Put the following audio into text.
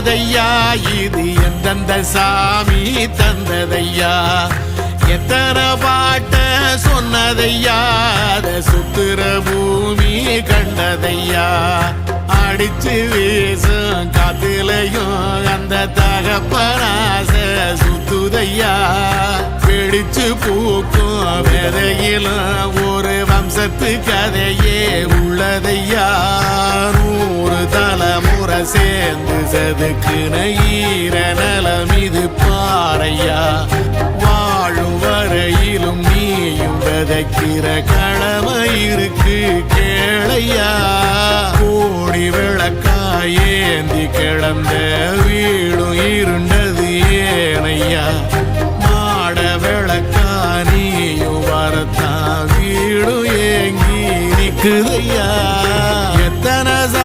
வந்ததையா இது எந்தெந்த சாமி தந்ததையா எத்தனை பாட்ட சொன்னதையா அத சுத்துற பூமி கண்டதையா அடிச்சு வீசும் காத்துலையும் அந்த தகப்பனாச சுத்துதையா பிடிச்சு பூக்கும் விதையிலும் ஒரு வம்சத்து கதையே உள்ளதையா 100 தலைமுறை சேர்ந்து செதுக்குன ஈர நலம் இது பாறையா வாழும் வரையிலும் நீயும் விதைக்கிற கடமை இருக்கு கேளையா கோடி